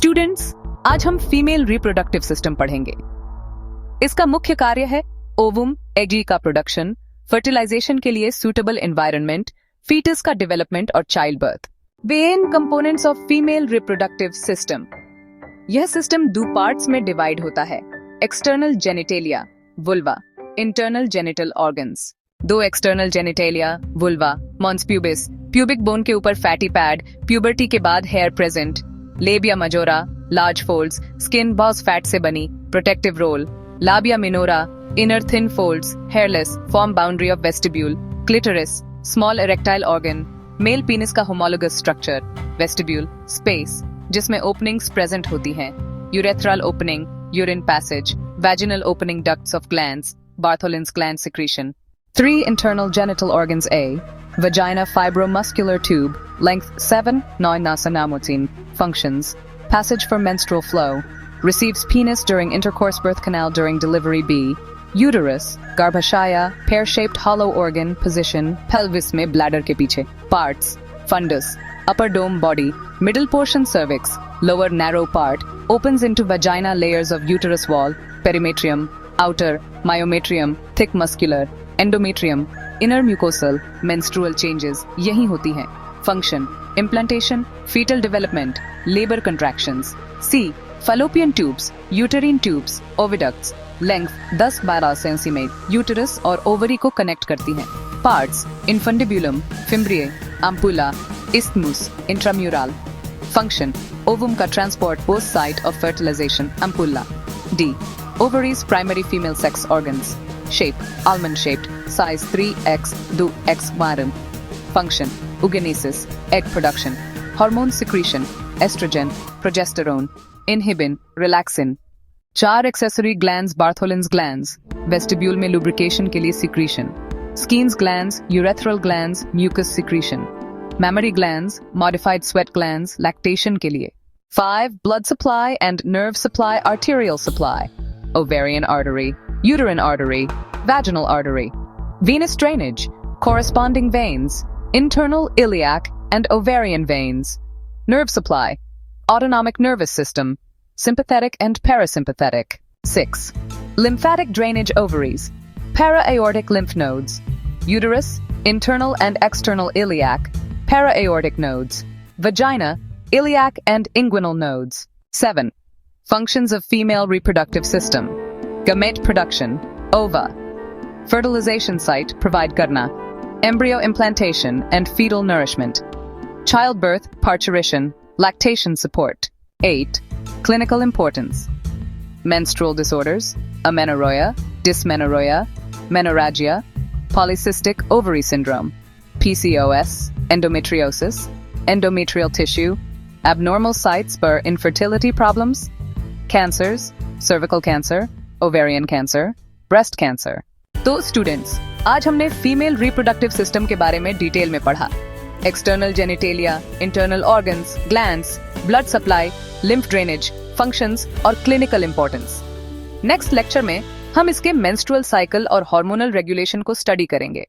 Students, आज हम female reproductive system पढ़ेंगे। इसका मुख्य कार्य है ओवम एग का प्रोडक्शन, फर्टिलाइजेशन के लिए सूटेबल एनवायरनमेंट, फीटस का डेवलपमेंट और childbirth. Main components of female reproductive system. यह सिस्टम दो पार्ट्स में डिवाइड होता है, external genitalia vulva, internal genital organs. दो external genitalia vulva, mons pubis, pubic bone के ऊपर फैटी पैड, प्यूबर्टी के बाद hair present, labia majora, large folds, skin बॉस फैट से बनी, protective role, labia minora, inner thin folds, hairless, form boundary of vestibule, clitoris, small erectile organ, male penis का homologous structure, vestibule, space जिसमें openings present होती हैं, urethral opening, urine passage, vaginal opening ducts of glands, Bartholin's gland secretion. 3 internal genital organs. A. Vagina fibromuscular tube, length 7-9 nasanamotin. Functions: passage for menstrual flow, receives penis during intercourse, birth canal during delivery. B. Uterus, garbhashaya, pear-shaped hollow organ, position pelvis में bladder के पीछे. Parts: fundus, upper dome body, middle portion cervix, lower narrow part, opens into vagina, layers of uterus wall, perimetrium, outer, myometrium, thick muscular, endometrium, inner mucosal, menstrual changes यही होती हैं. Function: implantation, fetal development, labor contractions. C. Fallopian tubes, uterine tubes, oviducts, length 10-12 cm, uterus और ovary को connect करती हैं. Parts: infundibulum, fimbriae, ampulla, isthmus, intramural. Function: ovum का transport post site of fertilization, ampulla. D. Ovaries, primary female sex organs. Shape: almond shaped. Size 3x 2x varm. Function: oogenesis, egg production. Hormone secretion: estrogen, progesterone, inhibin, relaxin. 4 accessory glands, Bartholin's glands. Vestibule में lubrication के लिए secretion. Skene's glands, urethral glands, mucus secretion. Mammary glands, modified sweat glands, lactation के लिए. 5 blood supply and nerve supply, arterial supply. Ovarian artery, uterine artery, vaginal artery. Venous drainage, corresponding veins, internal iliac and ovarian veins. Nerve supply, autonomic nervous system, sympathetic and parasympathetic. 6. Lymphatic drainage, ovaries, para-aortic lymph nodes, uterus, internal and external iliac, para-aortic nodes, vagina, iliac and inguinal nodes. 7. Functions of female reproductive system. Gamete production, ova. Fertilization site, provide karna. Embryo implantation and fetal nourishment. Childbirth, parturition, lactation support. 8. Clinical importance. Menstrual disorders, amenorrhea, dysmenorrhea, menorrhagia, polycystic ovary syndrome, PCOS, endometriosis, endometrial tissue, abnormal sites for infertility problems, cancers, cervical cancer, ovarian cancer, breast cancer. तो students, आज हमने female reproductive system के बारे में detail में पढ़ा. External genitalia, internal organs, glands, blood supply, lymph drainage, functions और clinical importance. Next lecture में हम इसके मेंस्ट्रुअल साइकिल और हार्मोनल रेगुलेशन को स्टडी करेंगे.